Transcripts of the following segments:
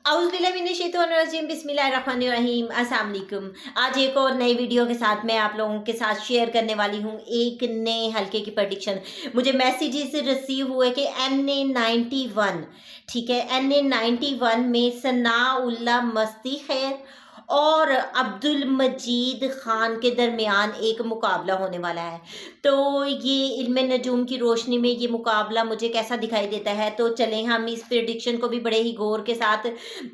औज़ुबिल्लाहिमिनश्शैतानिर्रजीम बिस्मिल्लाहिर्रहमानिर्रहीम अस्सलाम वालेकुम। आज एक और नई वीडियो के साथ मैं आप लोगों के साथ शेयर करने वाली हूँ एक नए हल्के की प्रेडिक्शन। मुझे मैसेजेस रिसीव हुए कि NA91, ठीक है, NA91 में सनाउल्लाह मस्ती खैर और अब्दुल मजीद खान के दरमियान एक मुकाबला होने वाला है। तो ये इल्म नजूम की रोशनी में ये मुकाबला मुझे कैसा दिखाई देता है, तो चलें हम इस प्रेडिक्शन को भी बड़े ही गौर के साथ,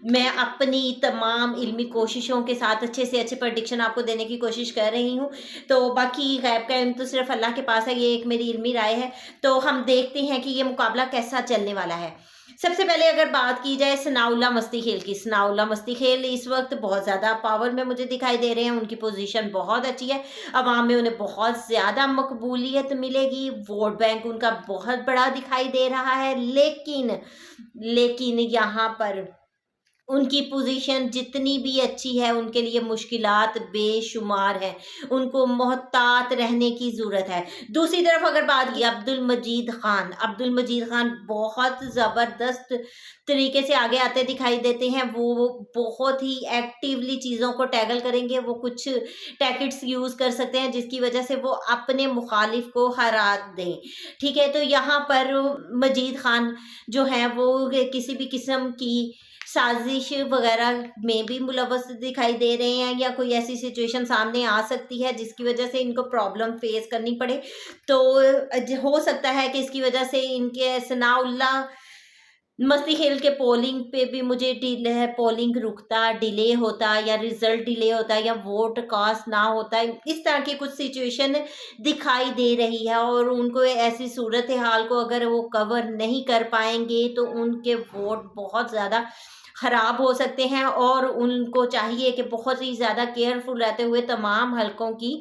मैं अपनी तमाम इल्मी कोशिशों के साथ अच्छे से अच्छे प्रेडिक्शन आपको देने की कोशिश कर रही हूँ। तो बाकी गैब का इल्म तो सिर्फ अल्लाह के पास है, ये एक मेरी इल्मी राय है। तो हम देखते हैं कि ये मुकाबला कैसा चलने वाला है। सबसे पहले अगर बात की जाए सनाउल्लाह मस्ती खेल की, सनाउल्लाह मस्ती खेल इस वक्त बहुत ज़्यादा पावर में मुझे दिखाई दे रहे हैं। उनकी पोजीशन बहुत अच्छी है, अवाम में उन्हें बहुत ज़्यादा मकबूलियत मिलेगी, वोट बैंक उनका बहुत बड़ा दिखाई दे रहा है। लेकिन यहाँ पर उनकी पोजीशन जितनी भी अच्छी है, उनके लिए मुश्किलात बेशुमार हैं, उनको मोहतात रहने की ज़रूरत है। दूसरी तरफ अगर बात की अब्दुल मजीद खान बहुत ज़बरदस्त तरीके से आगे आते दिखाई देते हैं। वो बहुत ही एक्टिवली चीज़ों को टैकल करेंगे, वो कुछ टैक्टिक्स यूज़ कर सकते हैं जिसकी वजह से वो अपने मुखालिफ को हरा दें, ठीक है। तो यहाँ पर मजीद खान जो है वो किसी भी किस्म की साजिश वगैरह में भी मुलव्वस दिखाई दे रहे हैं, या कोई ऐसी सिचुएशन सामने आ सकती है जिसकी वजह से इनको प्रॉब्लम फेस करनी पड़े। तो हो सकता है कि इसकी वजह से इनके सनाउल्लाह मस्ती खेल के पोलिंग पे भी मुझे पोलिंग रुकता, डिले होता, या रिजल्ट डिले होता, या वोट कास्ट ना होता, इस तरह की कुछ सिचुएशन दिखाई दे रही है। और उनको ऐसी सूरत हाल को अगर वो कवर नहीं कर पाएंगे तो उनके वोट बहुत ज़्यादा ख़राब हो सकते हैं, और उनको चाहिए कि बहुत ही ज़्यादा केयरफुल रहते हुए तमाम हलकों की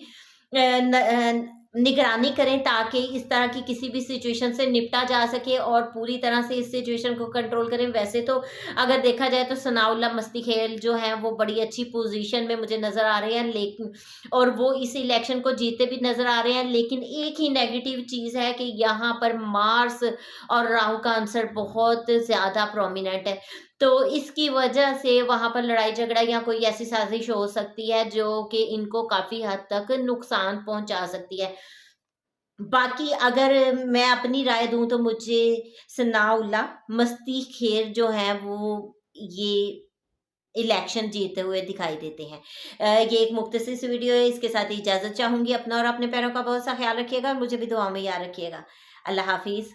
निगरानी करें, ताकि इस तरह की किसी भी सिचुएशन से निपटा जा सके और पूरी तरह से इस सिचुएशन को कंट्रोल करें। वैसे तो अगर देखा जाए तो सनाउल्लाह मस्ती खेल जो हैं वो बड़ी अच्छी पोजीशन में मुझे नज़र आ रहे हैं, लेकिन और वो इस इलेक्शन को जीते भी नज़र आ रहे हैं। लेकिन एक ही नेगेटिव चीज़ है कि यहाँ पर मार्स और राहु का आंसर बहुत ज़्यादा प्रोमिनेंट है, तो इसकी वजह से वहाँ पर लड़ाई झगड़ा या कोई ऐसी साजिश हो सकती है जो कि इनको काफ़ी हद तक नुकसान पहुँचा सकती है। बाकी अगर मैं अपनी राय दूँ तो मुझे सनाउल्लाह मस्ती खेर जो हैं वो ये इलेक्शन जीते हुए दिखाई देते हैं। ये एक मुख्तसर सी वीडियो है, इसके साथ ही इजाज़त चाहूँगी। अपना और अपने पैरों का बहुत सा ख्याल रखिएगा और मुझे भी दुआ में याद रखिएगा। अल्लाह हाफ़िज़।